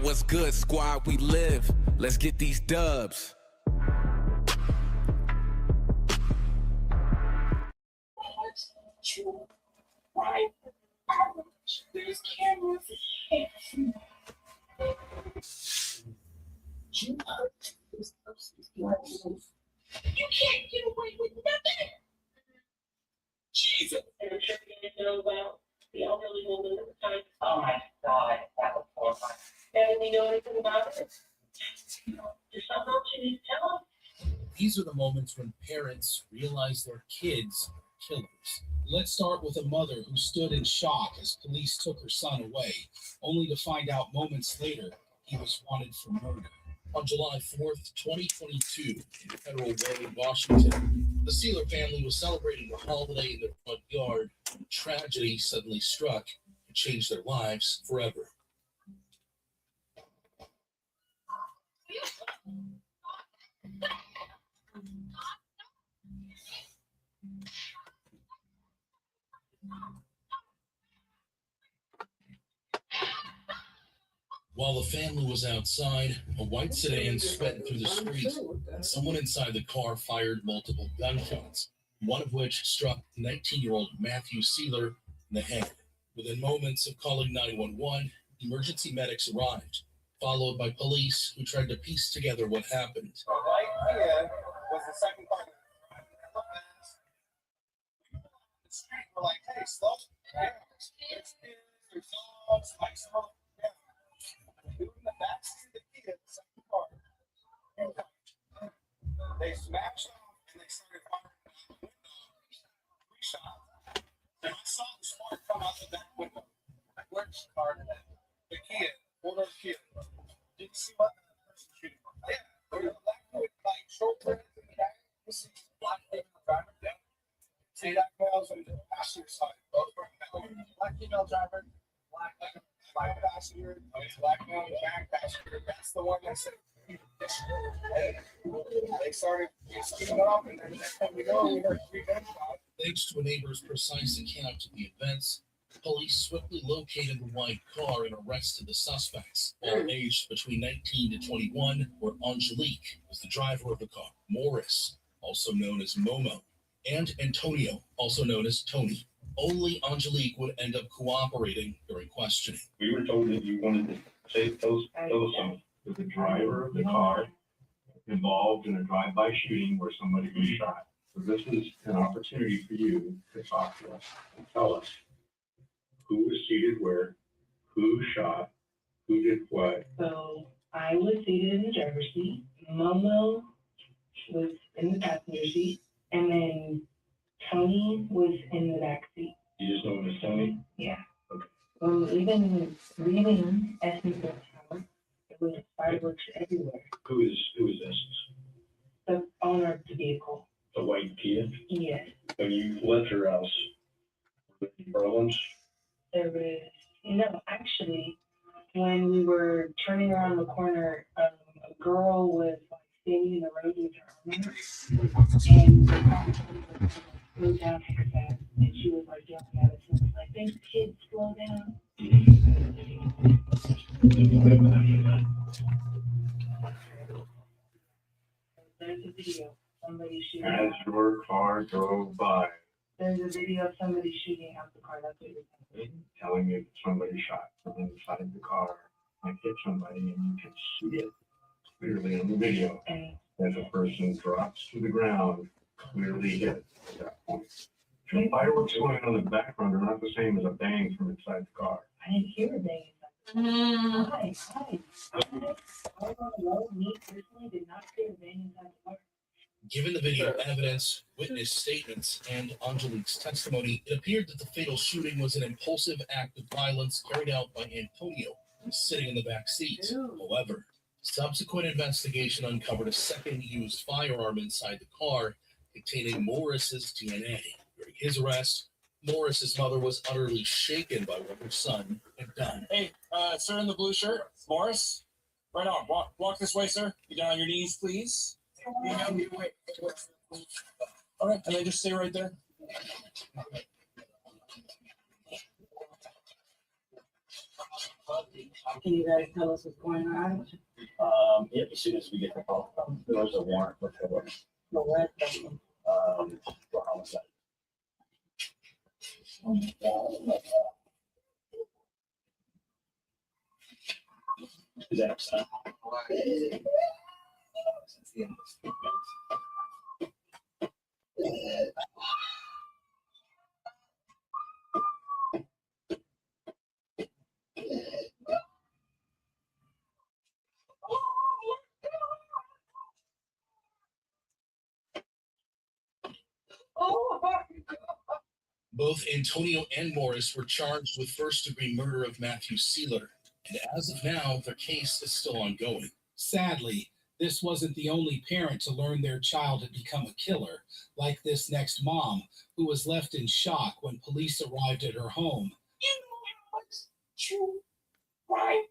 what's good, squad? We live. Let's get these dubs. There's cameras. You can't get away with nothing. Jesus. And I'm sure you didn't know about the elderly woman at the time. Oh my God, that was horrifying. And we know anything about it? There's something else you need to tell us. These are the moments when parents realize their kids are killers. Let's start with a mother who stood in shock as police took her son away, only to find out moments later he was wanted for murder. On July 4th, 2022, in Federal Way, Washington, the Sealer family was celebrating a holiday in their front yard when tragedy suddenly struck and changed their lives forever. While the family was outside, a white sedan sped through the street, and someone inside the car fired multiple gunshots, one of which struck 19-year-old Matthew Sealer in the head. Within moments of calling 911, emergency medics arrived, followed by police who tried to piece together what happened. Right here was the second car. The street were like, hey, slow down. There's dogs, lights on. In the backseat of the kid, the second car. They smashed off and they started firing out the window. 3 shots. And I saw the spark come out the back window. Which car did that? The kid, older kid. Did you see what the person shooting? Yeah. There was a black kid, like short dreads in the back. You see the black female driver down. See that girl's on the passenger side. Both were black female driver, black passenger, black male, black passenger. That's the one that said. And they started speeding off, and then next time we go, we heard 3 gunshots. Thanks to a neighbor's precise account of the events, police swiftly located the white car and arrested the suspects, all aged between 19 to 21, where Angelique was the driver of the car, Morris, also known as Momo, and Antonio, also known as Tony. Only Angelique would end up cooperating during questioning. We were told that you wanted to say tell us that the driver of the car involved in a drive-by shooting where somebody was shot. So this is an opportunity for you to talk to us and tell us who was seated where, who shot, who did what. So I was seated in the driver's seat. Momo was in the passenger seat, and then Tony was in the back seat. You just know him as Tony? Yeah. Okay. Even leaving Essence Town, it was fireworks everywhere. Who is this? The owner of the vehicle. The white Kia? Yes. When you left your house, were there any problems? There was, actually, when we were turning around the corner, a girl was like standing in the road with her arm out, and slowed down her fast, and she was like yelling at us and was like, "Thanks, kids, slow down." There's a video. Somebody shooting. As your car drove by. There's a video of somebody shooting out the car. That's what you're saying. Telling you that somebody shot from inside the car and hit somebody, and you can see it clearly on the video. And as a person drops to the ground, clearly hit at that point. The fireworks going on in the background are not the same as a bang from inside the car. I didn't hear a bang. Hi. I don't know. Me personally did not hear a bang inside the car. Given the video evidence, witness statements, and Angelique's testimony, it appeared that the fatal shooting was an impulsive act of violence carried out by Antonio, who was sitting in the back seat. However, subsequent investigation uncovered a second used firearm inside the car containing Morris's DNA. During his arrest, Morris's mother was utterly shaken by what her son had done. Hey, sir in the blue shirt, Morris. Right on. Walk this way, sir. Get down on your knees, please. All right, and then just stay right there. Can you guys tell us what's going on? Yep, as soon as we get the call, there was a warrant for for homicide. Is that upset? Both Antonio and Morris were charged with first-degree murder of Matthew Sealer, and as of now, their case is still ongoing. Sadly, this wasn't the only parent to learn their child had become a killer, like this next mom, who was left in shock when police arrived at her home. You know how much true, right?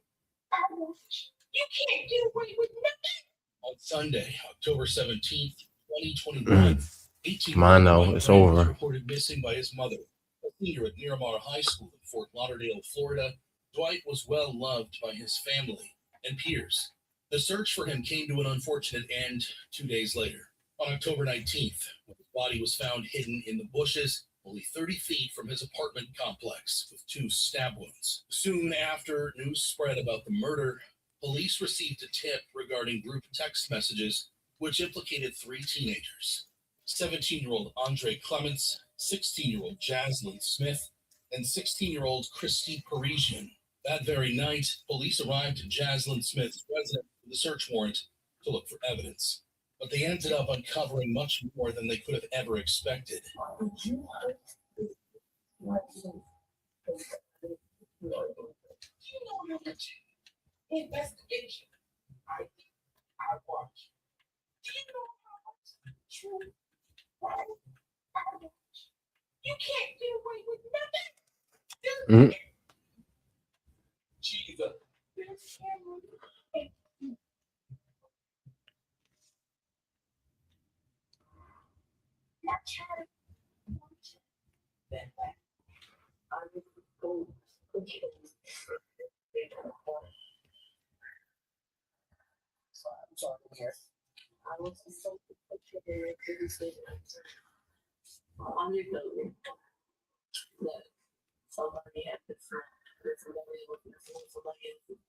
You can't get away with nothing. On Sunday, October 17th, 2021, 18 Mine though, it's over. reported missing by his mother, a senior at Miramar High School in Fort Lauderdale, Florida. Dwight was well loved by his family and peers. The search for him came to an unfortunate end 2 days later. On October 19th, when his body was found hidden in the bushes, only 30 feet from his apartment complex, with 2 stab wounds. Soon after news spread about the murder, police received a tip regarding group text messages which implicated 3 teenagers: 17-year-old Andre Clements, 16-year-old Jaslyn Smith, and 16-year-old Christy Parisian. That very night, police arrived at Jaslyn Smith's residence with a search warrant to look for evidence. But they ended up uncovering much more than they could have ever expected. Investigation. I watch. Do you know how much true, right? I watch. You can't get away with nothing. Jesus. My child. I was so on your building that somebody had to sign that somebody was missing somebody else's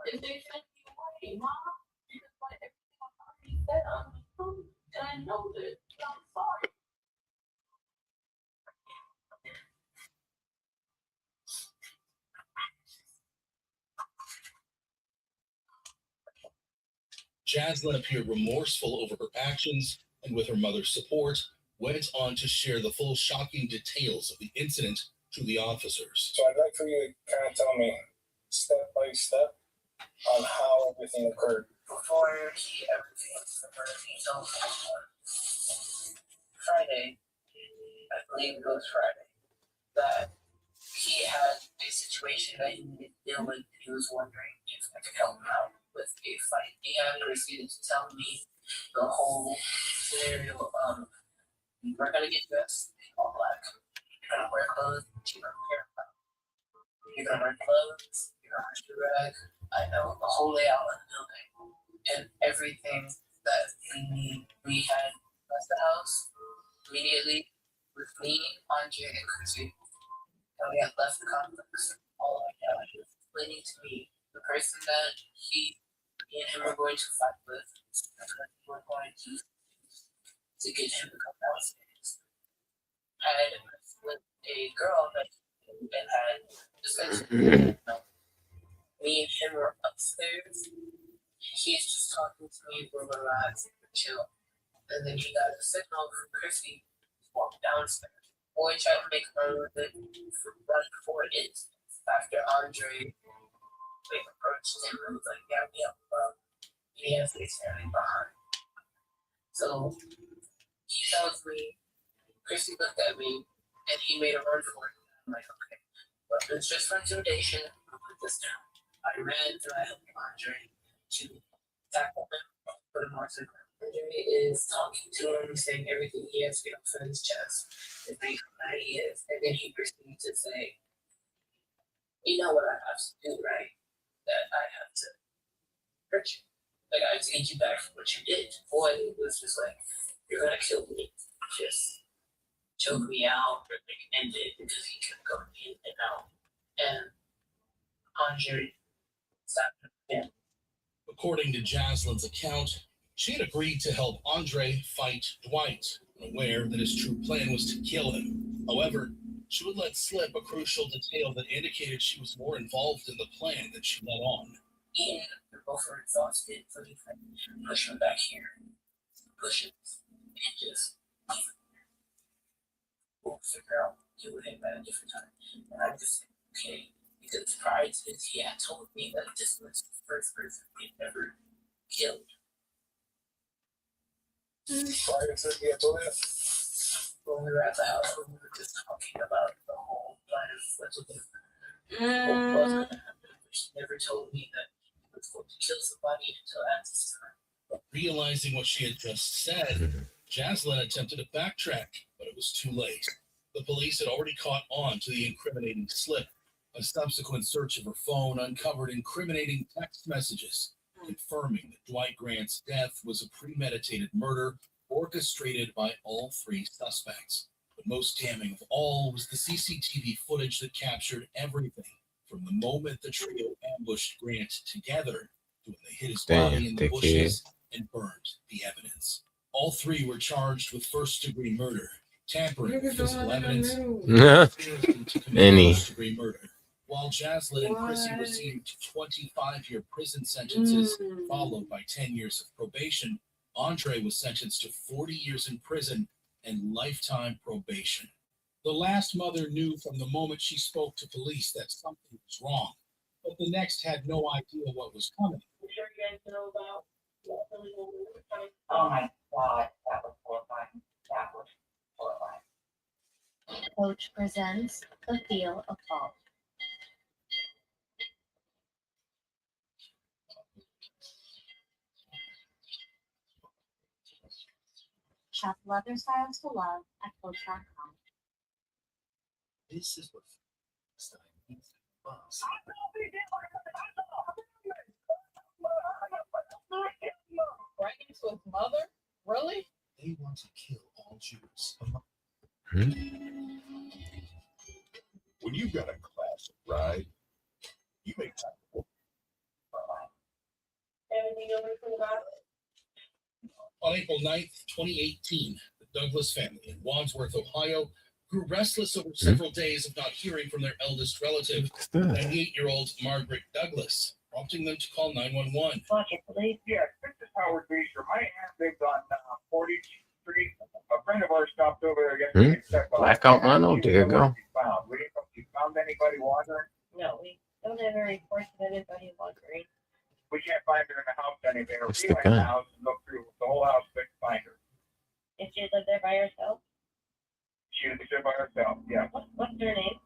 If they send you away, Mom, because like everything I already said on the phone, and I know that. I'm sorry. Jaslyn appeared remorseful over her actions, and with her mother's support, went on to share the full shocking details of the incident to the officers. So I'd like for you to kind of tell me step by step on how everything occurred. Before he ever takes the birth, he told me Friday, I believe it was Friday, that he had a situation that he needed to deal with. He was wondering if I could help him out with a fight. He had proceeded to tell me the whole scenario of we're gonna get dressed in all black. You're gonna wear clothes, you're gonna wear you're gonna wear clothes, you're gonna wear your rag. I know the whole layout of the building and everything that we need. We had left the house immediately with me, Andre, and Chrissy. And we had left the complex. All I had was explaining to me the person that me and him were going to fight with, and that we were going to get him to come downstairs. I had with a girl that had discussion. Me and him were upstairs. He's just talking to me, we're relaxed, we're chill. And then he got a signal from Chrissy to walk downstairs. Boy tried to make fun of it right before it is. After Andre approached him and was like, yeah, well, he has to be standing behind. So He tells me, Chrissy looked at me, and he made a run for it. I'm like, okay, but it's just for intimidation. I'll put this down. I ran through, I helped Andre to tackle him, put him on the ground. Andre is talking to him, saying everything he has to get off of his chest, the big that he is, and then he proceeds to say, you know what I have to do, right? That I have to hurt you. Like, I have to get you back for what you did. Boy, it was just like, you're gonna kill me. Just choke me out, or like end it because he couldn't go in and out. And Andre stopped him. According to Jaslyn's account, she had agreed to help Andre fight Dwight, aware that his true plan was to kill him. However, she would let slip a crucial detail that indicated she was more involved in the plan than she let on. And they're both were exhausted, so he said, push him back here. Push him. And just we'll figure out deal with him at a different time. And I just said, okay, because prior to this, he had told me that this was the first person he'd ever killed. Prior to the bullet. When we were at the house, we were just talking about the whole plan of what was going to happen. She never told me that he was going to kill somebody until at this time. Realizing what she had just said, Jaslyn attempted to backtrack, but it was too late. The police had already caught on to the incriminating slip. A subsequent search of her phone uncovered incriminating text messages confirming that Dwight Grant's death was a premeditated murder orchestrated by all three suspects. But most damning of all was the CCTV footage that captured everything from the moment the trio ambushed Grant together to when they hid his body in the bushes and burned the evidence. All three were charged with first-degree murder, tampering with physical evidence, first-degree murder. While Jaslyn and Chrissy received 25-year prison sentences, followed by 10 years of probation, Andre was sentenced to 40 years in prison and lifetime probation. The last mother knew from the moment she spoke to police that something was wrong, but the next had no idea what was coming. I'm sure you guys know about what really happened. Oh my God, that was horrifying. That was horrifying. Coach presents The Feel of Fault. Shop leather styles to love at Coach.com. This is what Brackets with mother? Really? they want to kill all Jews. When you've got a classic ride, you make time to work. Anything over about it? On April 9th, 2018, the Douglas family in Wadsworth, Ohio, grew restless over several days of not hearing from their eldest relative, 98-year-old Margaret Douglas, prompting them to call 911. Watch it, please. Yes, this is Howard Beecher. My aunt lives on 40th Street. A friend of ours stopped over there yesterday. Blackout mono, there you go. We didn't know if you found anybody wandering. No, we don't have any reports of anybody wandering. We can't find her in the house anywhere. What's We the went in the gun? house and looked through the whole house, couldn't find her. Did she live there by herself? She was there by herself, yeah. What's her name?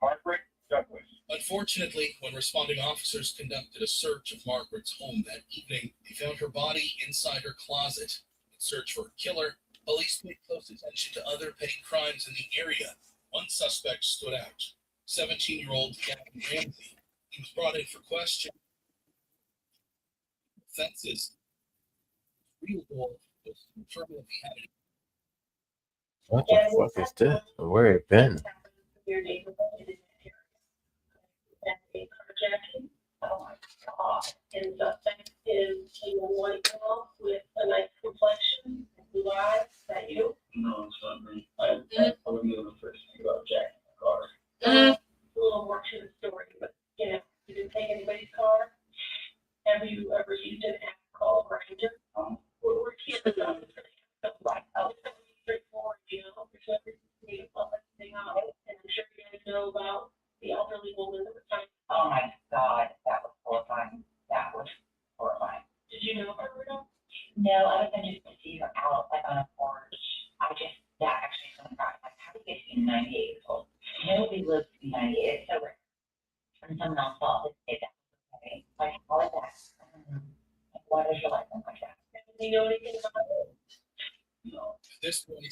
Margaret Douglas. Unfortunately, when responding officers conducted a search of Margaret's home that evening, they found her body inside her closet. In search for a killer, police paid close attention to other petty crimes in the area. One suspect stood out, 17-year-old Gavin Ramsey. He was brought in for questioning. Offenses. Real goal was to determine if he had any. What the fuck is this? Where it been? Your neighborhood in that area. That's a carjacking. Oh my God. And the suspect is a young white girl with a nice complexion, blue eyes. Is that you? No, it's not me. I wouldn't know the first thing about jacking the car. A little more to the story, but you know, you didn't take anybody's car. Have you ever used an app called Grindr? We're kids on this. Right. It's pretty straightforward, you know. There's everything on it, and I'm sure you guys know about the elderly woman that was trying. Oh my God, that was horrifying. That was horrifying. Did you know her, Rudolph? No, I was just to see her out like on a forum 98 years old. Nobody lives to be 98. It's so rare. And someone else thought that it okay. Like, how is that? Like, why does your life look like that? Do you know anything about it? No. At this point,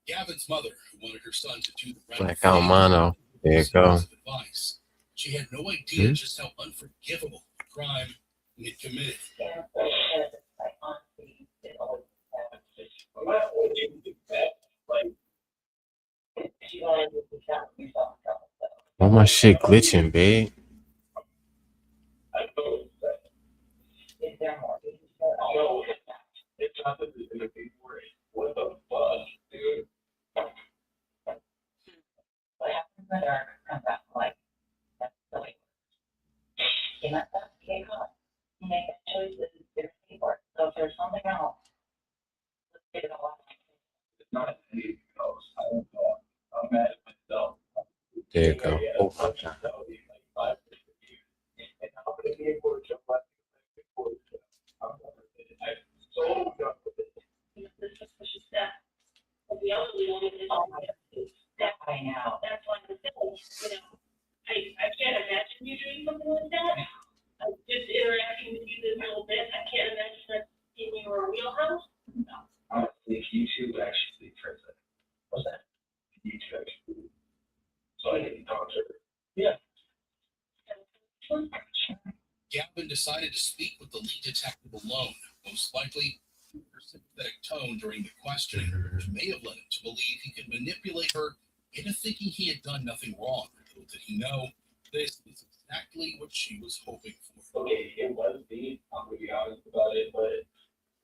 Gavin's mother, who wanted her son to do the right Black thing, Almano. There you go. advice. She had no idea just how unforgivable the crime he had committed. Yeah, like, honestly, it always happens. Like, she wanted to be found yourself. Why my shit glitching, babe? Is there more? No, it's not that there's gonna be more. What the fuck, dude? What happens in the dark comes out like that's the way. You mess up, you get caught. You make that choice, there's people. So if there's something else, let's get it all out. It's not anything else. I don't know. I'm mad at myself. There you go. Oh, The elderly woman is that I know. that's one of the things, I can't imagine you doing something like that. Just interacting with you this little bit, I can't imagine that in your wheelhouse. Honestly, YouTube actually turns it. What's that? YouTube actually. So I didn't talk to her. Yeah. Gavin decided to speak with the lead detective alone, most likely her sympathetic tone during the questioning, which may have led him to believe he could manipulate her into thinking he had done nothing wrong. Little did he know, this was exactly what she was hoping for. Okay, it was me. I'm gonna be honest about it, but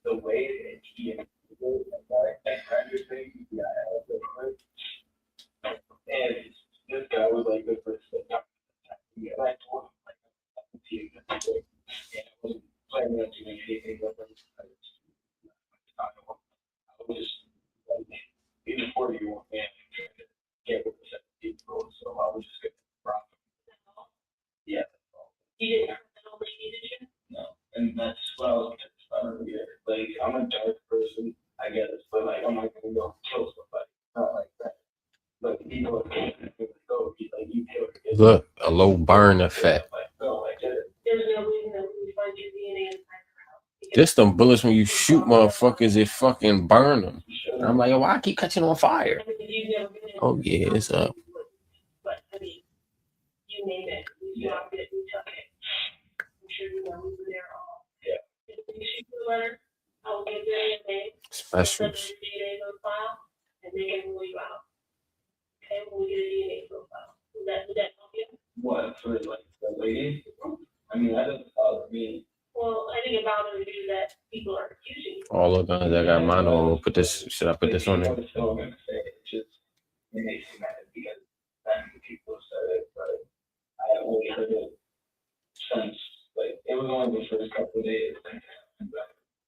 the way that he and that graduate thing, yeah, I was like, and this guy was like the first thing. Yeah, I told him like I'm team and I wasn't planning on doing anything with him. I was just like even 40-year-old man trying to get with a 17-year-old, so I was just gonna rock him. Yeah. You didn't hurt that old lady, did you? No, and that's what I was trying to get. Like, I'm a dark person, I guess, but like, I'm not gonna go kill somebody. Not like that. Like, people are going to go, like, you kill her. look, a low burn effect. Like, no, I get it. There's no reason that we would find your DNA inside her house. Just them bullets when you shoot motherfuckers, it fucking burn them. And I'm like, yo, why I keep catching on fire? Oh yeah, it's up. But I mean, you name it, we dropped it, we took it. I'm sure you know we were there all. Yeah. If you shoot the letter, I will get their name, Specials. send their DNA profile, and they can rule you out. Okay, when we get a DNA profile. Would that help you? What, for like the lady? I mean, that doesn't bother me. Well, I think it bothers you that people are accusing you. All the guns I got mine on. Put this. Should I put this on there? I'm still gonna say it. Just it makes me mad because that many people said it, but I haven't really heard it since. Like, it was only the first couple of days.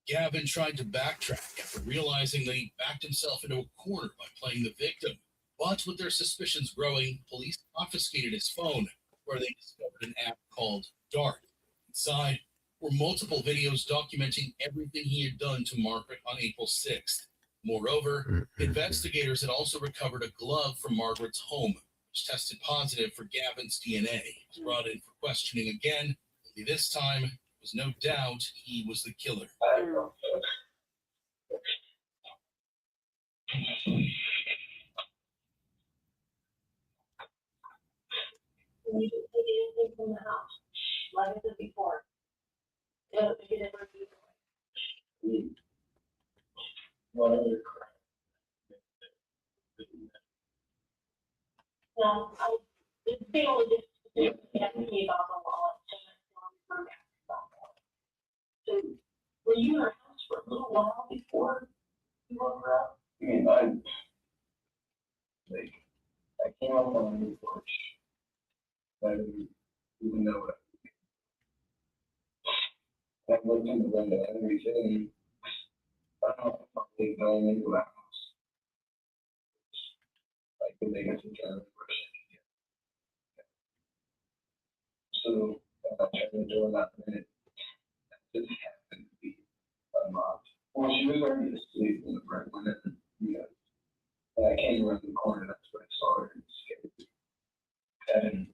Gavin tried to backtrack after realizing that he backed himself into a corner by playing the victim. But with their suspicions growing, police confiscated his phone, where they discovered an app called Dart. Inside were multiple videos documenting everything he had done to Margaret on April 6th. Moreover, investigators had also recovered a glove from Margaret's home, which tested positive for Gavin's DNA. He was brought in for questioning again. Only this time, there was no doubt he was the killer. When you just take anything from the house, like I said before, don't get it where you Whatever. No, I didn't feel it just me about the wallet. So, were you in our house for a little while before you woke her up? I mean, I came up on the porch. I didn't even know what I looked in the window and everything. I don't know if I'm really going into the house. Like the biggest kind of person. So I tried to do that minute. It happened to be unlocked. Well, she was already asleep in the front window. Yeah. And I came around the corner, that's when I saw her. 10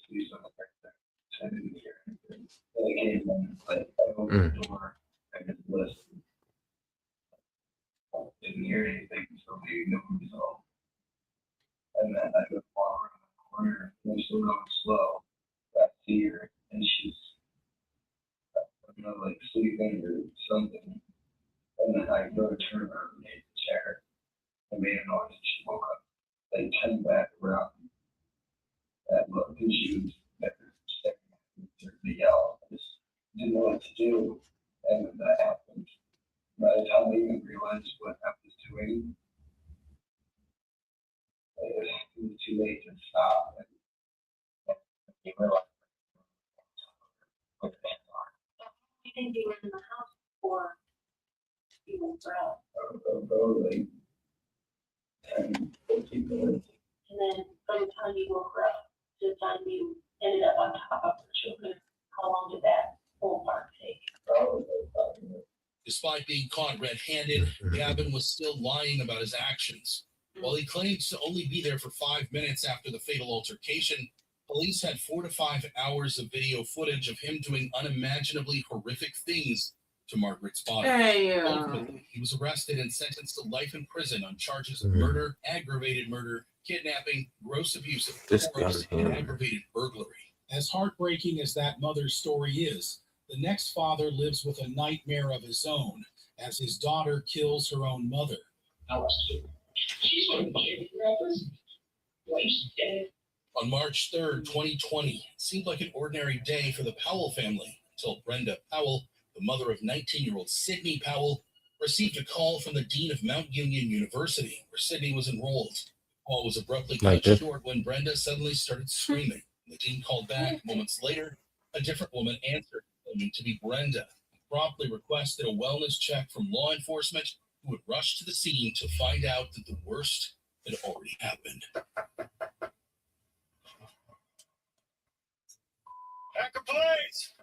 police on the back, 10 in here. They came in, like, I opened the door, I could listen. Didn't hear anything, so they knew it was all. And then I would walk around the corner, and they're still going slow. I see her, and she's, you know, like sleeping or something. And then I go to turn around and hit the chair. I made a noise, and she woke up. They turned back around. That look, and she was better, started to yell. I just didn't know what to do. And then that happened. By the time I even realized what I was doing, it was too late to stop. And you realize what the hands are. You think you were in the house before you went out? Like 10, 15 minutes. And then by the time you woke her up, to the time you ended up on top of her children, how long did that whole part take? Probably 5 minutes. Despite being caught red-handed, Gavin was still lying about his actions. While he claims to only be there for 5 minutes after the fatal altercation, police had 4 to 5 hours of video footage of him doing unimaginably horrific things to Margaret's body. Ultimately, he was arrested and sentenced to life in prison on charges of murder, aggravated murder, kidnapping, gross abuse of force, and aggravated burglary. As heartbreaking as that mother's story is, the next father lives with a nightmare of his own as his daughter kills her own mother. She's one of my brothers. Wife's dead. On March 3rd, 2020, it seemed like an ordinary day for the Powell family until Brenda Powell, the mother of 19-year-old Sydney Powell, received a call from the dean of Mount Union University, where Sydney was enrolled. The call was abruptly cut short when Brenda suddenly started screaming. The dean called back. Moments later, a different woman answered, claiming to be Brenda, who promptly requested a wellness check from law enforcement, who would rush to the scene to find out that the worst had already happened. Hacker Blaze!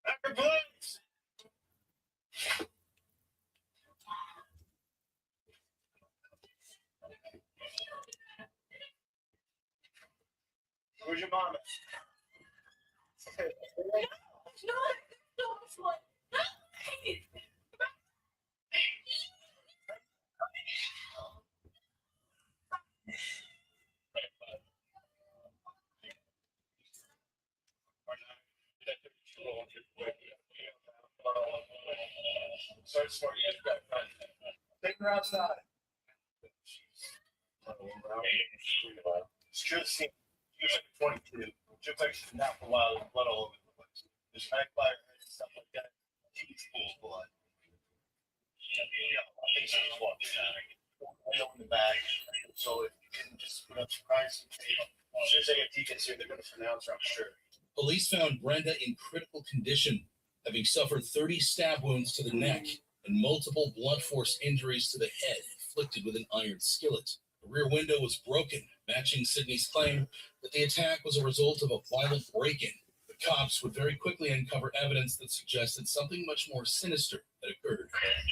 Hacker Blaze! Where's your mama? Take her outside. She should have seen. She was like 22. She looks like she's been out for a while. There's blood all over the place. There's back by her head and stuff like that. She's full of blood. Yeah, I think she just walked in the bag. So if you can just put up some price, as soon as AFT gets here, they're going to pronounce her, I'm sure. Police found Brenda in critical condition, having suffered 30 stab wounds to the neck and multiple blunt force injuries to the head, inflicted with an iron skillet. The rear window was broken, matching Sydney's claim that the attack was a result of a violent break-in. The cops would very quickly uncover evidence that suggested something much more sinister had occurred.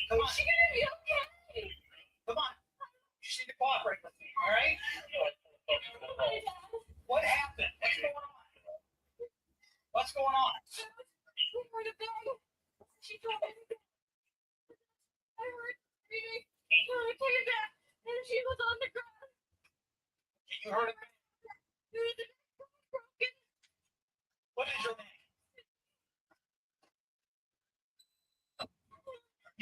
Come on. She's gonna be okay. Come on. You just need to cooperate with me, all right? What happened? What's going on? What's going on? We heard a bang. She told me. I heard screaming. I came back, and she was on the ground. You heard it? The neck was broken. What is your name?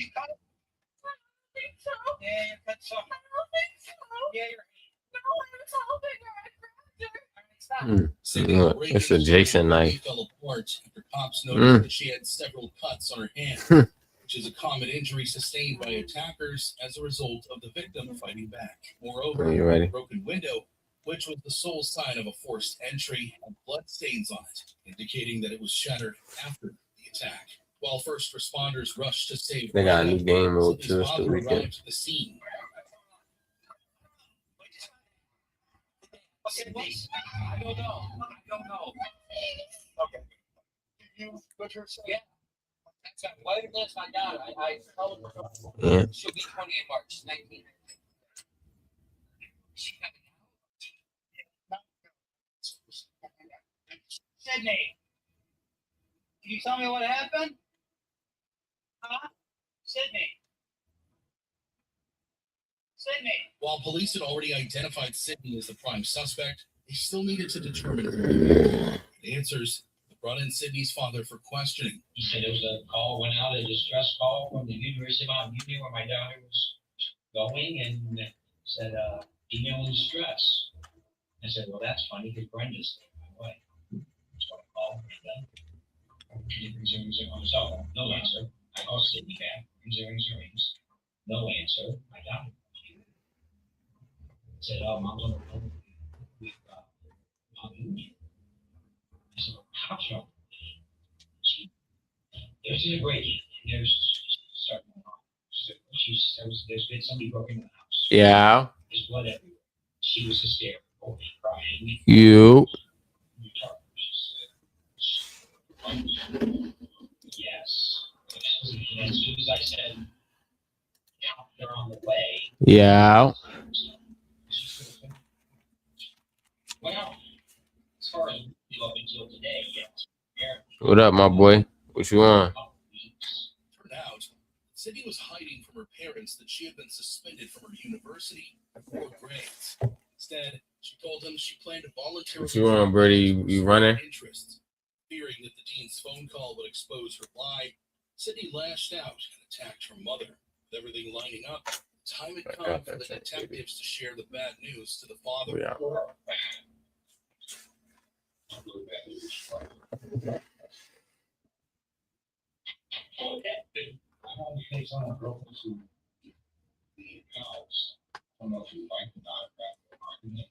You cut it? I don't think so. Yeah, you cut something. I don't think so. Yeah, you're. No, I was helping her. I grabbed her. It's a Jason knife. Fell apart after cops noticed that she had several cuts on her hand, which is a common injury sustained by attackers as a result of the victim fighting back. Moreover, the broken window, which was the sole sign of a forced entry, had blood stains on it, indicating that it was shattered after the attack. While first responders rushed to save They got a new Brenda, game mode Sydney's too. It's father the weekend. arrived at the scene. I don't know. Okay. You butcher say? Yeah. That's a waiting list. I got it. I told her. Yeah. She'll be 20 in March 19. She coming out? Sydney, can you tell me what happened? Huh? Sydney. Sydney. While police had already identified Sydney as the prime suspect, they still needed to determine the answers that brought in Sydney's father for questioning. He said there was a call, went out, a distress call from the University of Mount Union where my daughter was going, and said, female in distress. I said, well, that's funny because Brenda's staying my way. So I called Brenda. Rings on the cell phone. No answer. I called Sydney back. Rings. No answer. My daughter. I said, oh, Mom's on the phone with Mount Union. I said, well, how come? There's a break-in. There's starting on. There's been somebody broken in the house. Yeah. There's blood everywhere. She was hysterical, crying. You. Yes. And as soon as I said, they're on the way. Yeah. Well, as far as up until today, yes. What up, my boy? What you want? Turned out, Sydney was hiding from her parents that she had been suspended from her university for grades. Instead, she told them she planned to voluntarily. What you want, Birdie? You running? Interests. Fearing that the dean's phone call would expose her lie, Sydney lashed out and attacked her mother. With everything lining up, time had come for the detectives to share the bad news to the father. Yeah. I don't know if you like the argument.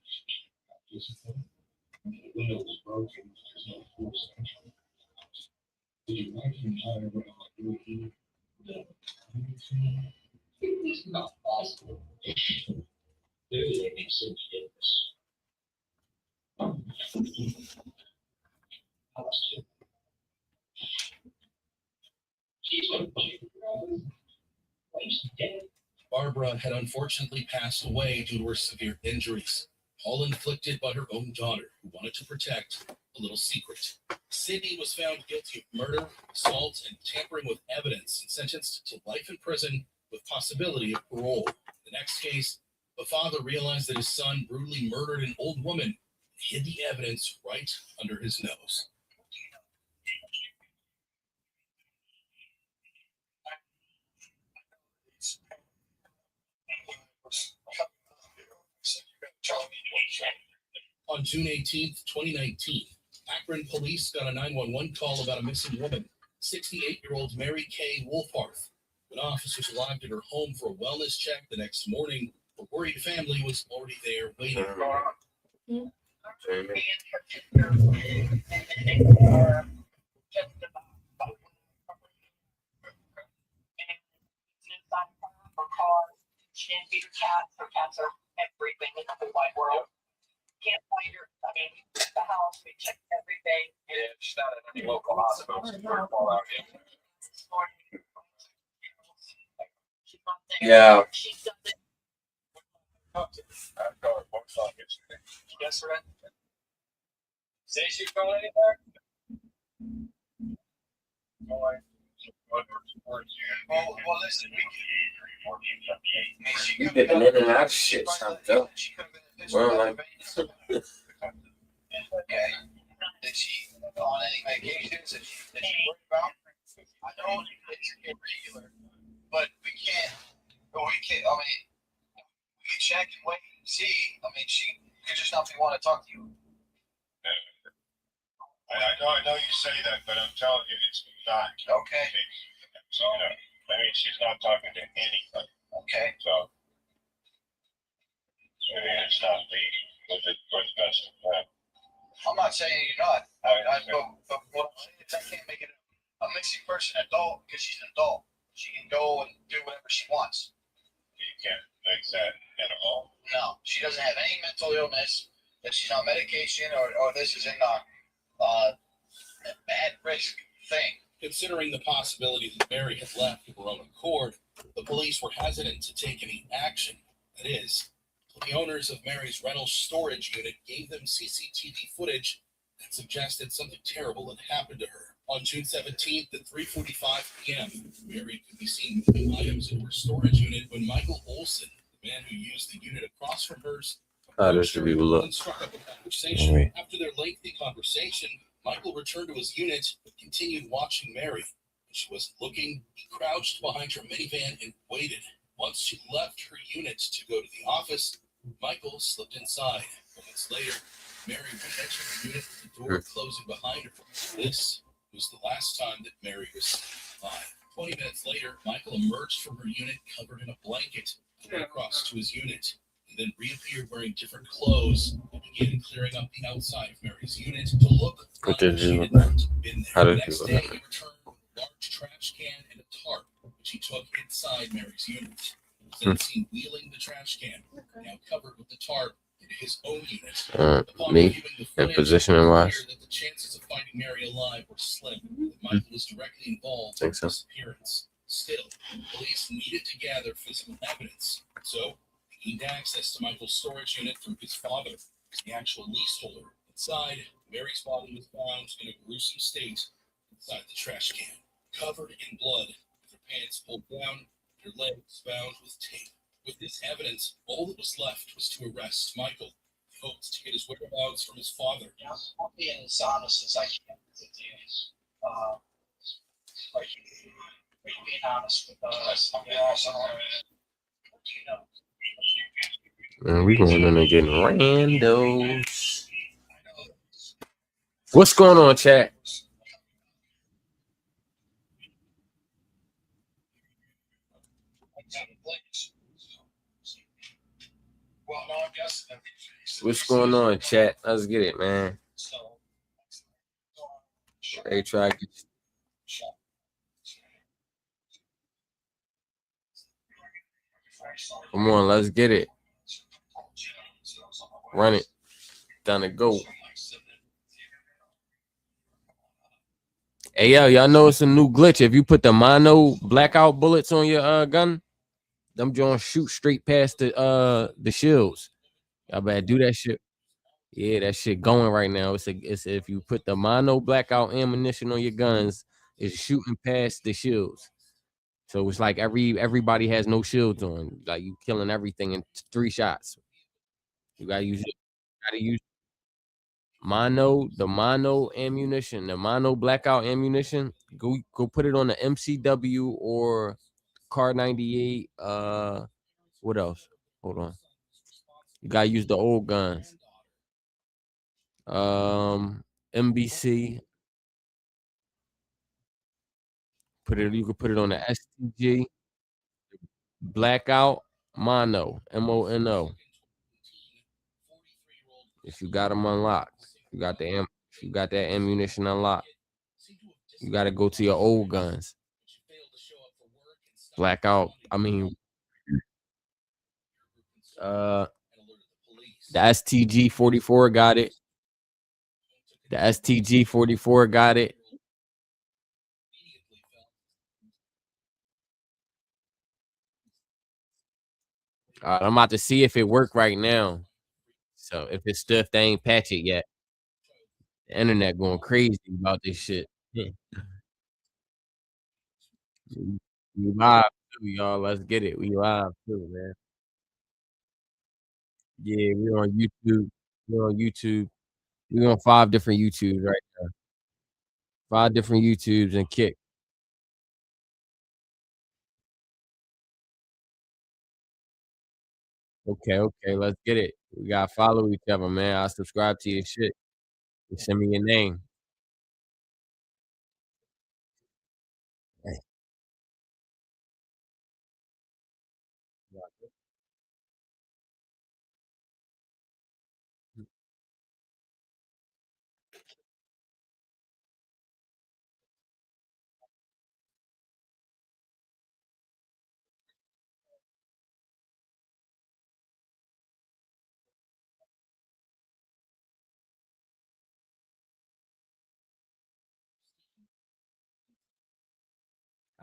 The window was broken. There's no force entry. Did you like the entire room like you were here? No. It's not possible. Clearly, they make sense in this. Barbara had unfortunately passed away due to her severe injuries, all inflicted by her own daughter, who wanted to protect a little secret. Sydney was found guilty of murder, assault, and tampering with evidence and sentenced to life in prison with possibility of parole. In the next case, the father realized that his son brutally murdered an old woman and hid the evidence right under his nose. On June 18th, 2019, Akron police got a 911 call about a missing woman, 68-year-old Mary Kay Wolfarth. When officers arrived at her home for a wellness check the next morning, her worried family was already there waiting. She didn't feed her cat. Her cats are everything in the whole wide world. Can't find her. I mean, we checked the house, we checked everything. Yeah, she's not at any local hospital. She's very far out here. She's not there. Yeah. She doesn't. Yes, right. Say she's going anywhere? Well, listen, You dipping in and out of shit, something. Well, like, okay. Did she on any medications that she worried about? I know it's irregular, but we can't. I mean, we can check and wait and see. I mean, she could just not be want to talk to you. I know you say that, but I'm telling you, it's not. Okay. So, I mean, she's not talking to anybody. Okay. So, maybe it's not me. What's best for them. I'm not saying you're not. I mean, but what I'm saying is I can't make it a missing person adult because she's an adult. She can go and do whatever she wants. You can't make that at all. No, she doesn't have any mental illness. That she's on medication or this is in a bad risk thing. Considering the possibility that Mary had left of her own accord, the police were hesitant to take any action. That is, the owners of Mary's rental storage unit gave them CCTV footage that suggested something terrible had happened to her. On June 17th at 3:45 p.m., Mary could be seen moving items into her storage unit when Michael Olson, the man who used the unit across from hers, approached her and struck up a conversation. After their lengthy conversation, Michael returned to his unit but continued watching Mary. When she wasn't looking, he crouched behind her minivan and waited. Once she left her unit to go to the office, Michael slipped inside. Moments later, Mary re-entered the unit with the door closing behind her. This was the last time that Mary was seen alive. 20 minutes later, Michael emerged from her unit covered in a blanket and went across to his unit. He then reappeared wearing different clothes and began clearing up the outside of Mary's unit to look like she had not been there. The next day, he returned with a large trash can and a tarp, which he took inside Mary's unit. He was then seen wheeling the trash can, now covered with the tarp, into his own unit. Me and positioning wise. That the chances of finding Mary alive were slim. That Michael was directly involved in her disappearance. Still, police needed to gather physical evidence, so they gained access to Michael's storage unit from his father, the actual leaseholder. Inside, Mary's body was found in a gruesome state inside the trash can, covered in blood, with her pants pulled down, and her legs bound with tape. With this evidence, all that was left was to arrest Michael. He hoped to get his whereabouts from his father. I'll be as honest as I can with you. Like being honest with us. Man, we going in and getting randos. What's going on, chat? What's going on, chat? Let's get it, man. Hey, try. Come on, let's get it. Run it. Down to go. Hey, yo, y'all know it's a new glitch. If you put the mono blackout bullets on your gun, them joints shoot straight past the shields. Y'all better do that shit. Yeah, that shit going right now. It's if you put the mono blackout ammunition on your guns, it's shooting past the shields. So it's like everybody has no shields on. Like you killing everything in 3 shots. You gotta use the mono ammunition, the mono blackout ammunition. Go put it on the MCW or Car 98. What else? Hold on. You gotta use the old guns. MBC. You could put it on the STG. Blackout mono, MONO. If you got them unlocked, you got that ammunition unlocked. You got to go to your old guns. Blackout. I mean, the STG 44 got it. The STG 44 got it. I'm about to see if it worked right now. So if it's stuff, they ain't patch it yet. The internet going crazy about this shit. We live too, y'all. Let's get it. We live too, man. Yeah, we're on YouTube. We're on YouTube. We're on 5 different YouTubes right now. 5 different YouTubes and Kick. Okay, let's get it. We gotta follow each other, man. I'll subscribe to your shit. You send me your name.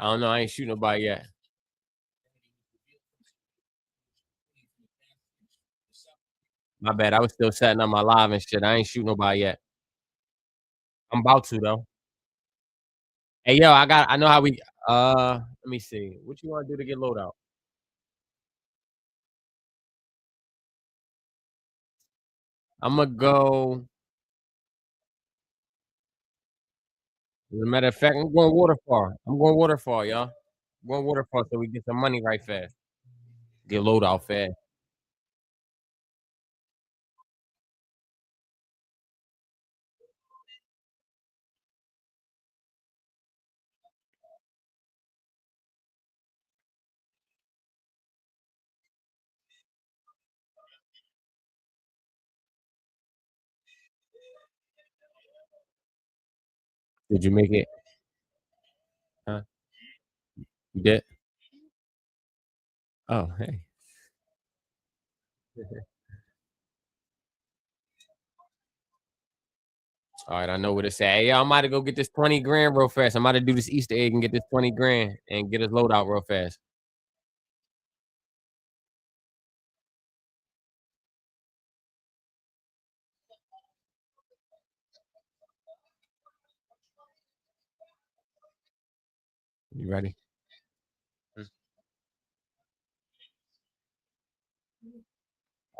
I don't know. I ain't shooting nobody yet. My bad. I was still setting up my live and shit. I ain't shooting nobody yet. I'm about to though. Hey yo, I know how we let me see. What you want to do to get loadout? I'm gonna go. As a matter of fact, I'm going waterfall. I'm going waterfall, y'all. I'm going waterfall so we get some money right fast. Get loadout fast. Did you make it? Huh? You did? Oh, hey. All right, I know what it say. Hey, yo, I'm about to go get this 20 grand real fast. I'm about to do this Easter egg and get this 20 grand and get his loadout real fast. You ready?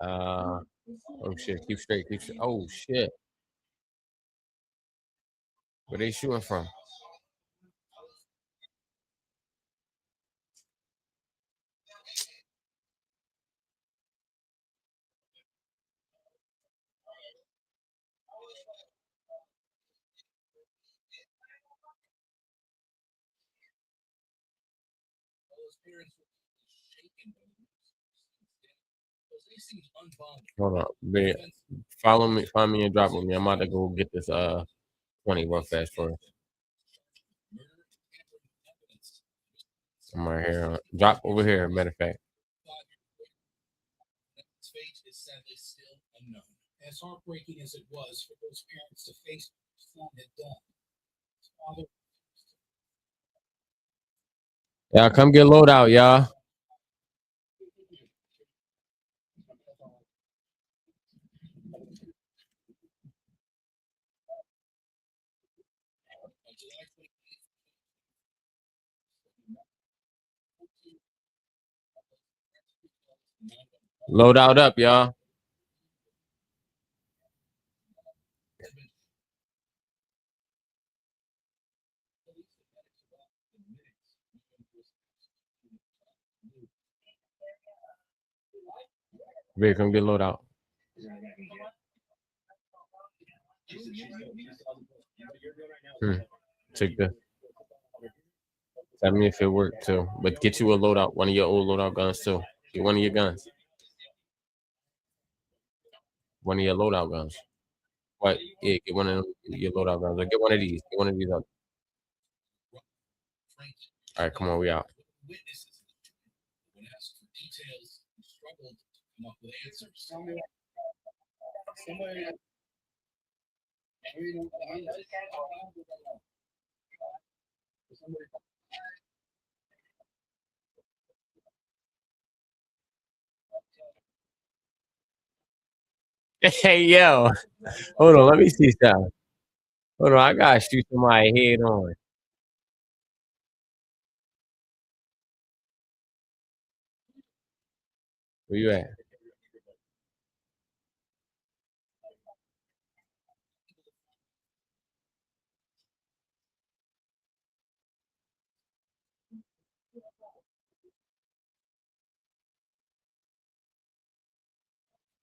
Oh shit, keep straight, keep straight. Oh shit. Where they shooting from? Hold on. Man, follow me, find me and drop with me. I'm about to go get this 20 real fast for us. I'm right here. Drop over here, matter of fact. His fate is sadly still unknown. As heartbreaking as it was for those parents to face what their son had done, his father. Y'all come get loadout, y'all. Loadout up, y'all. Ready, come get loadout. Take the. Tell me if it worked too. But get you a loadout, one of your old loadout guns too. Get one of your guns. One of your loadout guns. What? Yeah, get one of your loadout guns. Or get one of these. Get one of these up. All right, come on, we out. When asked for details, struggled to come up with answers. Hey, yo. Hold on, let me see something. Hold on, I gotta shoot somebody head on. Where you at?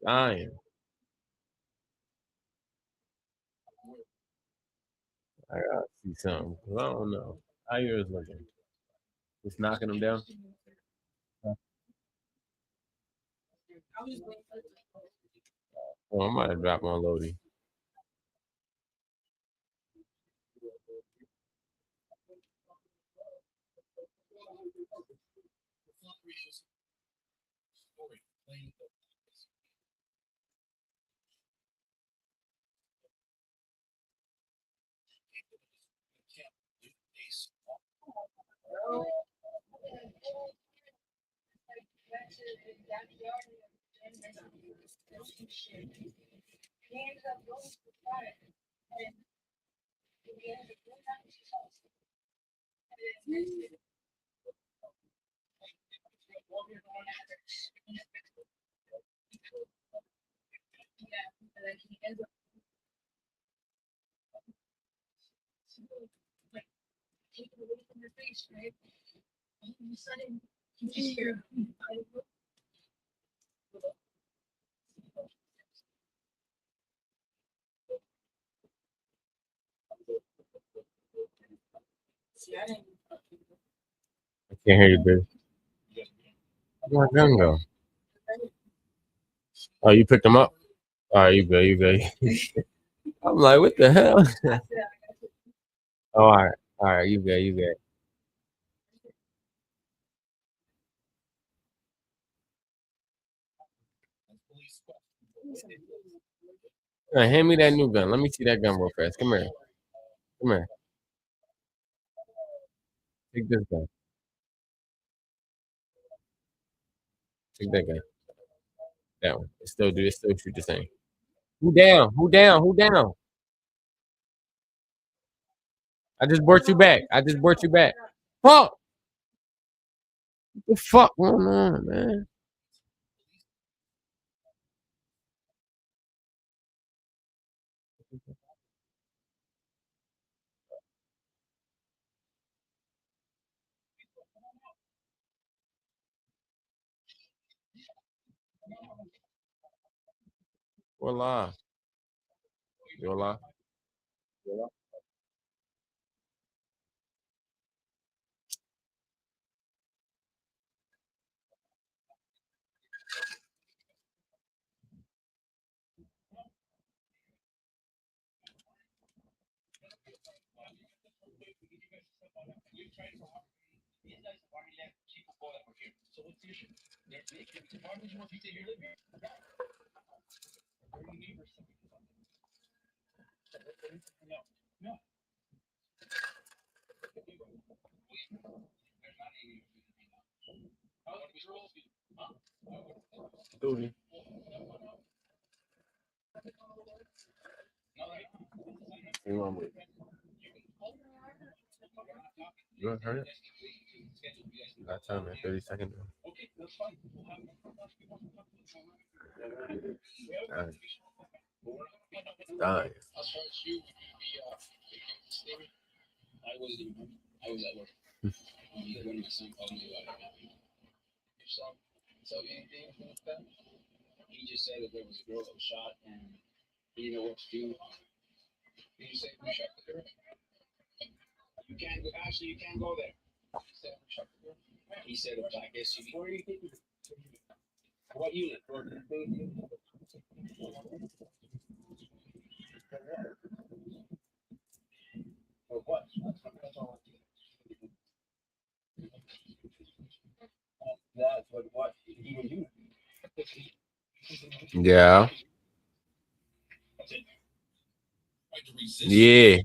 Dying. I gotta see something. I don't know. How yours looking? Just knocking them down? Oh, I might have dropped one loadie. I can't hear you, baby. Where'd my gun go? Oh, you picked them up? All right, you good, you good. I'm like, what the hell? Oh, all right, you good, you good. Hand me that new gun. Let me see that gun real fast. Come here. Come here. Take this gun. Take that gun. That one. It still shoot the same. Who down? Who down? Who down? I just brought you back. I just brought you back. Fuck! What the fuck going on, man? Voila. Voila. Voila. Duty. You want me? You want to hurry up? Got time at 30 seconds. Dying. Dying. I was at work. When my son called me about it. So anything like that? He just said that there was a girl that was shot and he didn't know what to do. He just said, "We shot the girl." You can't go. Actually, you can't go there. He said, "We shot the girl." He said, "A black SUV." Where are you taking? What unit? Or what? That's what even you. Yeah. Yeah.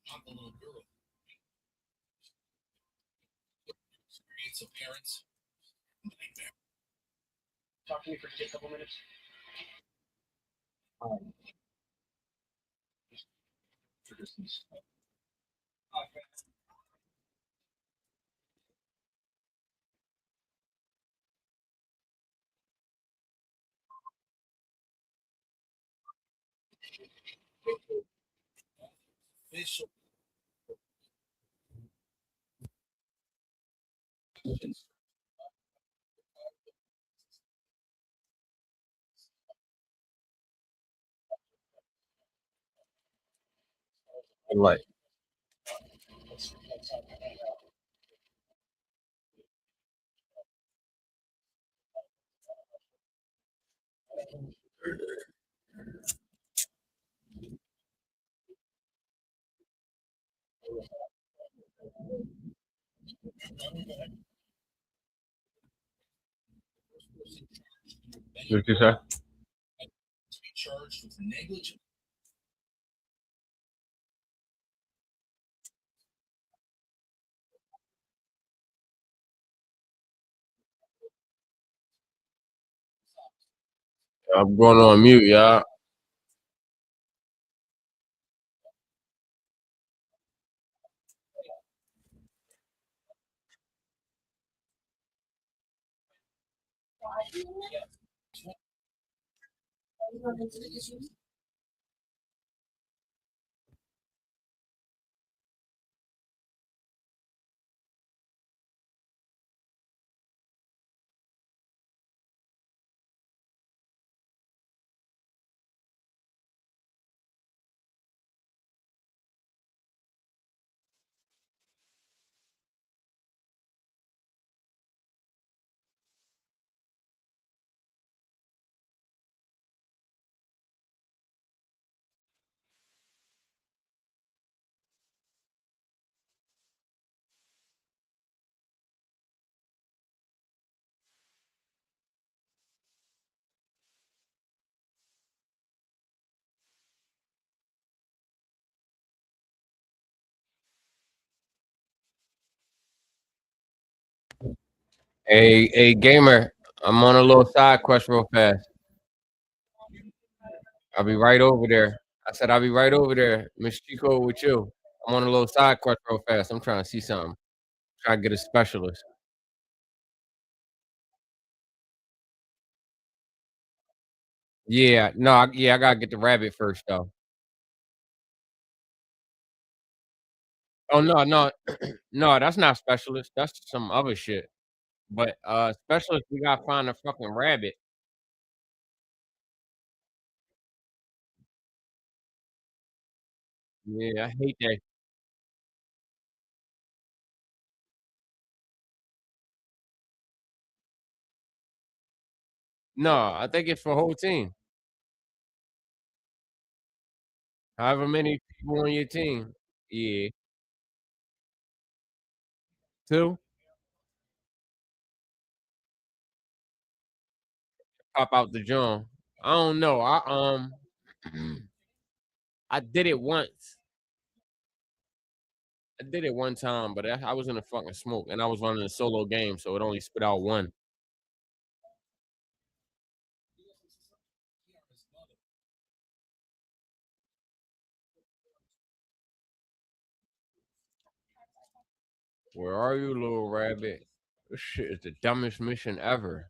Not the little girl. Experience of parents. Talk to me for just a couple minutes. For distance. Official. Like. What you say? To be charged with negligent. I'm going on mute, y'all. Hey, gamer, I'm on a little side quest real fast. I'll be right over there. I said I'll be right over there. MrCheattcode with you. I'm on a little side quest real fast. I'm trying to see something. Try to get a specialist. Yeah, no, I gotta get the rabbit first though. Oh no, no, that's not specialist. That's some other shit. But specialist, we gotta find a fucking rabbit. Yeah, I hate that. No, I think it's for whole team. However many people on your team. Yeah. 2. Pop out the joint. I don't know. I did it once. I did it one time, but I was in a fucking smoke and I was running a solo game, so it only spit out one. Where are you, little rabbit? This shit is the dumbest mission ever.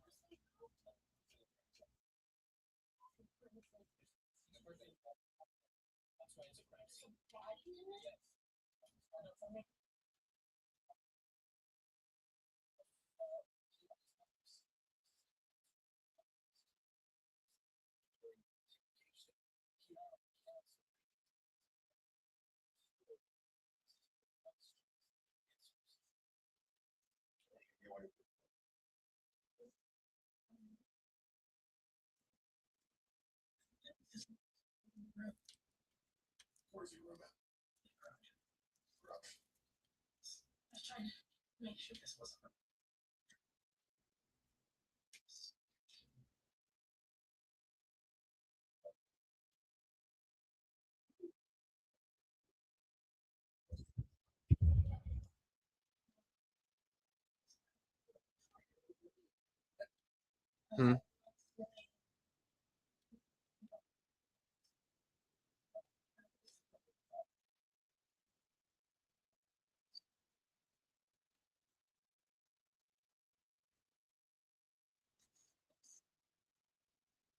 Hmm.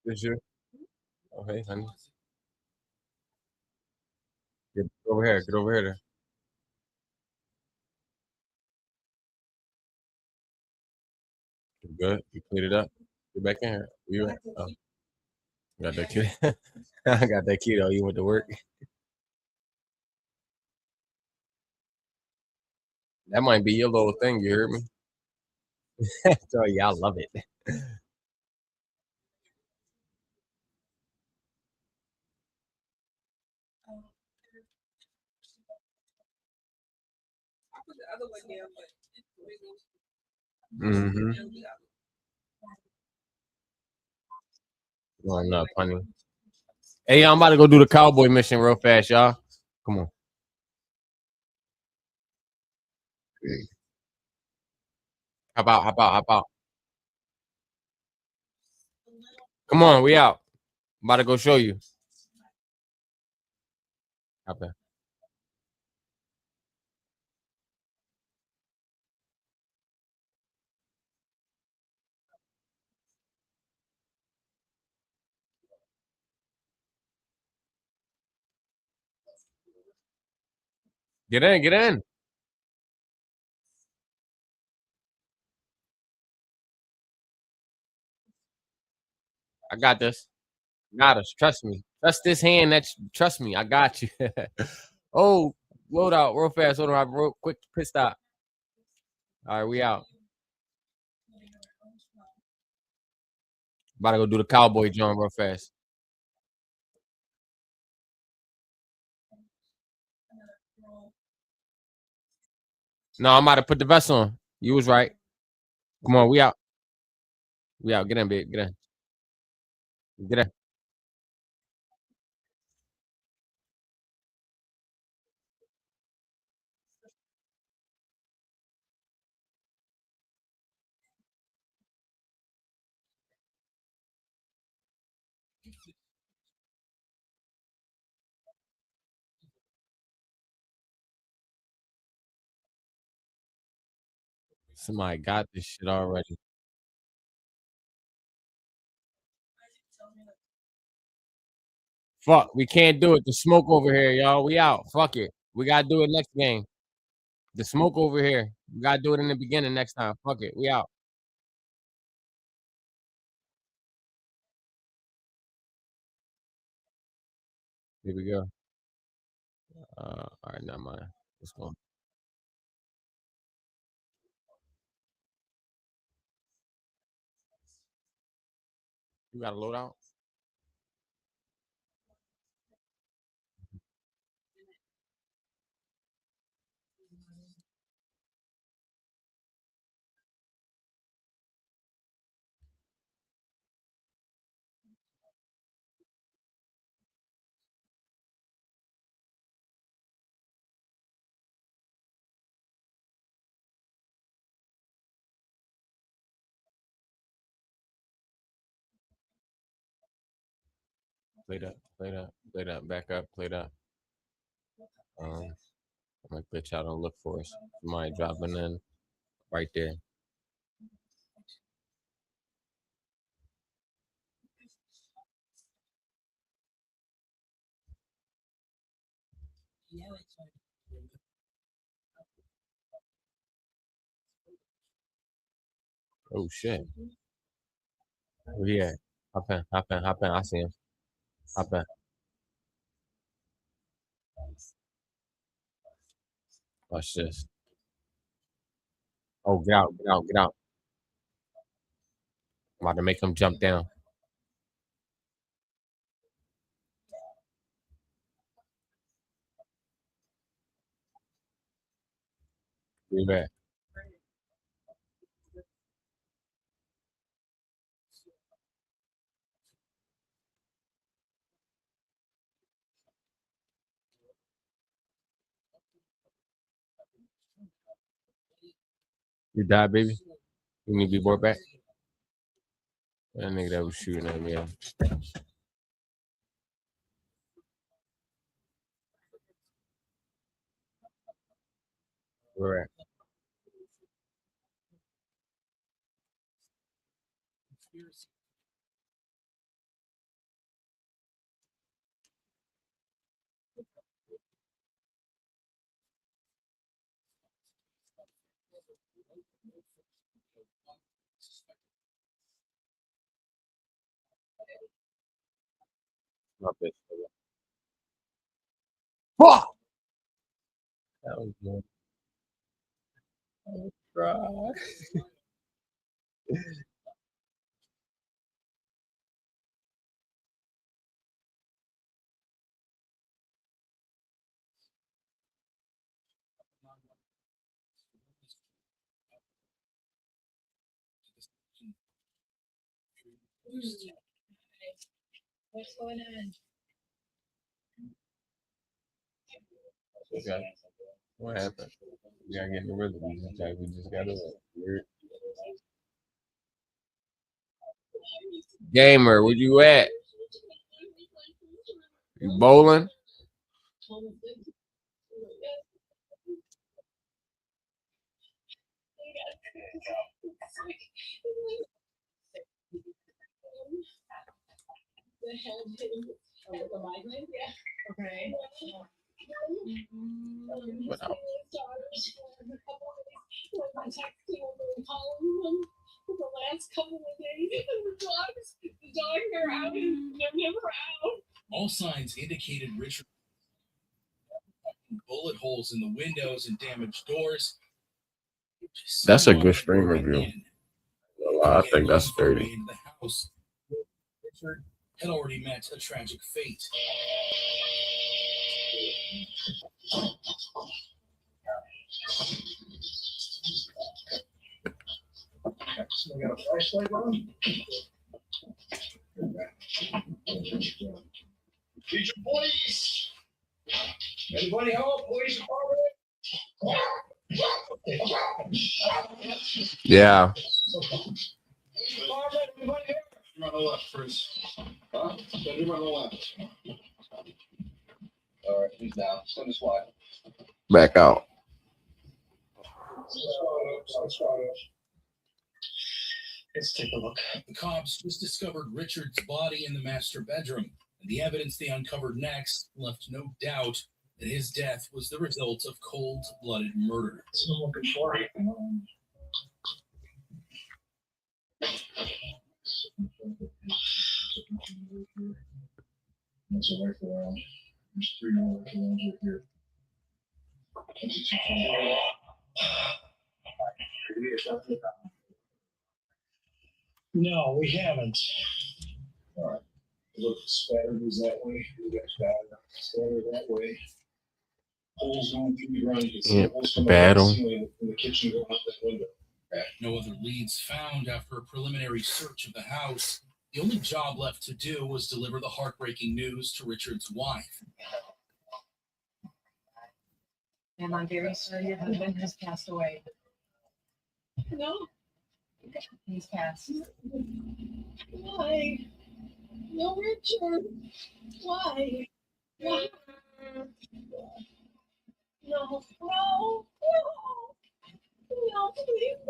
This you? Okay, honey. Get over here. Get over here. You good? You cleared it up? Get back in here. You got that kid. I got that kid. You went to work. That might be your little thing. You heard me? So yeah, I love it. Mm-hmm. No, I'm not funny. Hey, I'm about to go do the cowboy mission real fast, y'all. Come on. Hop out. Come on, we out. I'm about to go show you. Okay. Get in, get in. I got this. Got us. Trust me. Trust this hand. Trust me. I got you. Oh, load out real fast. Hold on, real quick pit stop. All right, we out. About to go do the cowboy jump real fast. No, I'm about to put the vest on. You was right. Come on, we out. We out. Get in, babe. Get in. Get in. Somebody got this shit already. Fuck, we can't do it. The smoke over here, y'all. We out. Fuck it. We gotta do it next game. The smoke over here. We gotta do it in the beginning next time. Fuck it. We out. Here we go. All right, never mind. Let's go. You got to load out. Play that. Play that. Play that. Back up. Play that. I'm gonna glitch out and look for us. Somebody dropping in right there. Oh shit. Oh yeah. Hop in. Hop in. Hop in. I see him. Hop in. Watch this. Oh, get out. Get out. Get out. I'm about to make him jump down. Be back. You died, baby? You need to be brought back? That nigga that was shooting at me. Where at? My bitch. Fuck! That was good. Oh, try. What's going on? Okay. What happened? We gotta get in the rhythm. We just gotta weird. Gamer, where you at? You bowling? Okay. What else? The last couple of days, the dogs are out, and they're never out. All signs indicated Richard bullet holes in the windows and damaged doors. That's a good stream review. I think that's dirty. In the house, Richard had already met a tragic fate. We got a flashlight on. Future police. Anybody home? Police department? Yeah. Police department, anybody here? You're on the left, Chris. Huh? You're on the left. All right, he's down. Send us wide. Back out. Let's take a look. The cops just discovered Richard's body in the master bedroom, and the evidence they uncovered next left no doubt that his death was the result of cold-blooded murder. That's what I'm looking for. That's a rifle round. There's 3 more rifle rounds right here. No, we haven't. All right. Look, spattered is that way. We got spattered that way. Holes going through the ground. You can see holes coming out of the ceiling in the kitchen going out that window. No other leads found after a preliminary search of the house. The only job left to do was deliver the heartbreaking news to Richard's wife. And I'm very sorry your husband has passed away. No. He's passed. Why? No, Richard. Why? Why? No, no, no. No, please.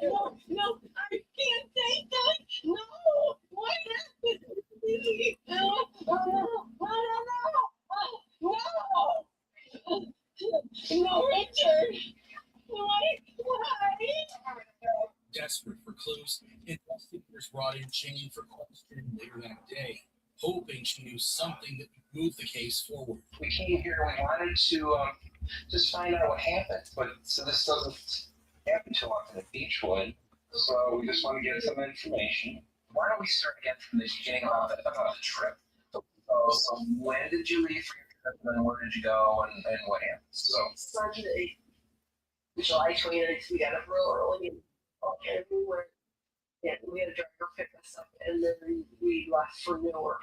No, no, I can't take that. No, what happened? No, no, Richard. Why? Desperate for clues, investigators brought in Jane for questioning later that day, hoping she knew something that would move the case forward. We came here and we wanted to just find out what happened, but so this doesn't happen too often at Beechwood, so we just want to get some information. Why don't we start again from the beginning about the trip? So when did you leave for your trip, and then where did you go, and what happened? So Sunday, July 29th, we got up real early and we had a driver pick us up, and then we left for Newark.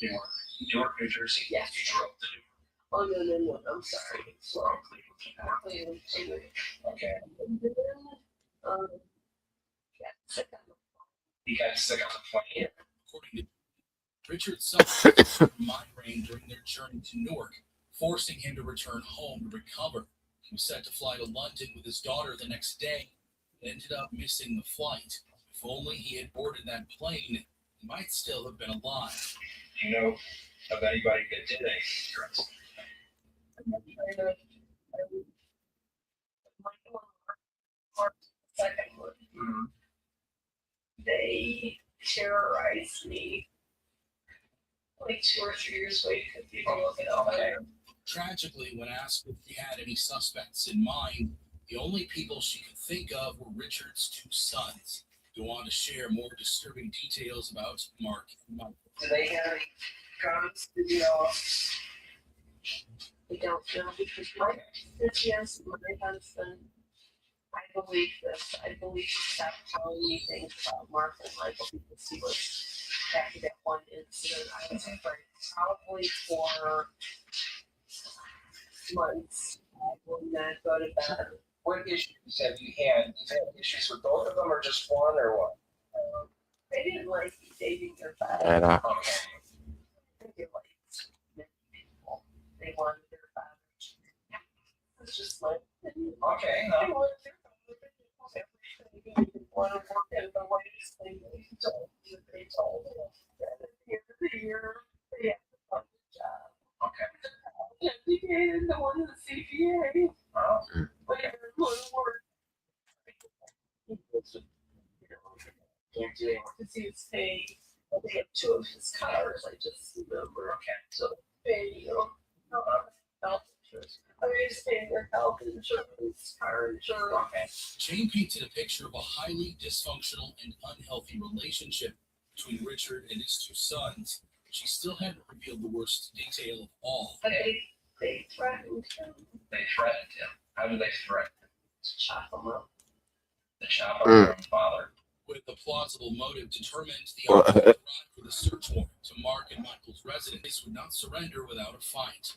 Newark, New Jersey? Yes. You drove to Newark. Oh, no, I'm sorry. So Cleveland. Okay. And then, You got sick on the plane. According to Richard suffered migraine during their journey to Newark, forcing him to return home to recover. He was set to fly to London with his daughter the next day, but ended up missing the flight. If only he had boarded that plane, he might still have been alive. Do you know of anybody that did a drugs? They terrorized me like 2 or 3 years ago. People look it up. Tragically, when asked if she had any suspects in mind, the only people she could think of were Richard's 2 sons, who go on to share more disturbing details about Mark and Michael. Do they have any guns? We don't know because my husband, I believe this. I believe he stopped telling me things about Mark and Michael because he was after that one incident. I was afraid probably for months. When I go to bed. What issues have you had? You've had issues with both of them or just one or what? They didn't like me dating their father. And Okay. They liked many people. They wanted their father. It's just like, Okay, they no. wanted their father. They want to work in the ways they told you. They told them that at the end of the year, they have to find a job. Okay. Educated, the one in the CPA. Oh. Whatever, go to work. To see his face. They have two of his cars, I just remember. Okay. So, they, health insurance. I mean, just paying their health insurance, car insurance. Okay. Jane painted a picture of a highly dysfunctional and unhealthy relationship between Richard and his two sons. She still hadn't revealed the worst detail of all. But they threatened him They threatened him. How did they threaten him? to chop him up. The chop up their own father. With a plausible motive determined, the officers arrived with a search warrant to Mark and Michael's residence. They would not surrender without a fight.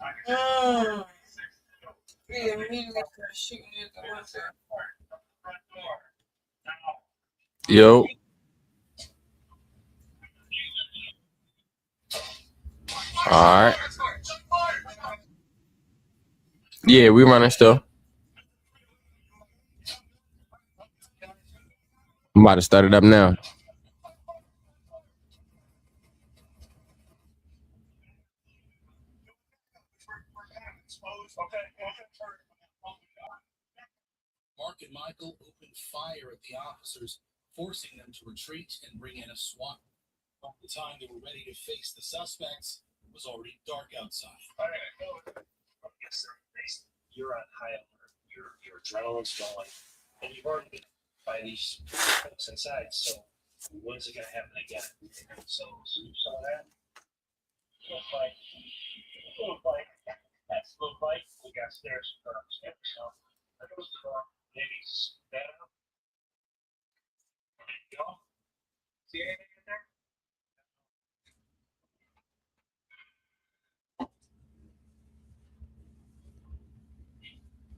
yo. All right. Yeah, we running still. I'm about to start it up now. Mark and Michael opened fire at the officers, forcing them to retreat and bring in a SWAT. By the time they were ready to face the suspects, it was already dark outside. You're on high alert. Your adrenaline's going, and you've already been by these folks inside. So when's it gonna happen again? So you saw that? Little fight. That's a little fight. We got stairs for upstairs. So I goes to maybe that up. There you go. See anything in there?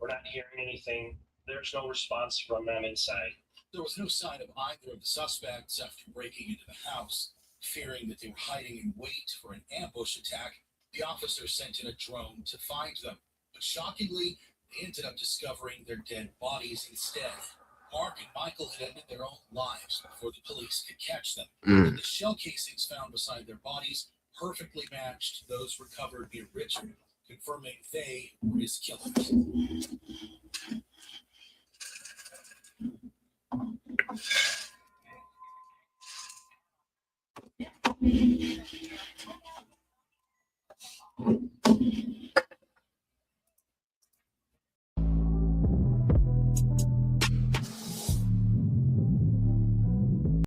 We're not hearing anything. There's no response from them inside. There was no sign of either of the suspects after breaking into the house. Fearing that they were hiding in wait for an ambush attack, the officers sent in a drone to find them. But shockingly, they ended up discovering their dead bodies instead. Mark and Michael had ended their own lives before the police could catch them. But the shell casings found beside their bodies perfectly matched those recovered near Richard, confirming they were his killers.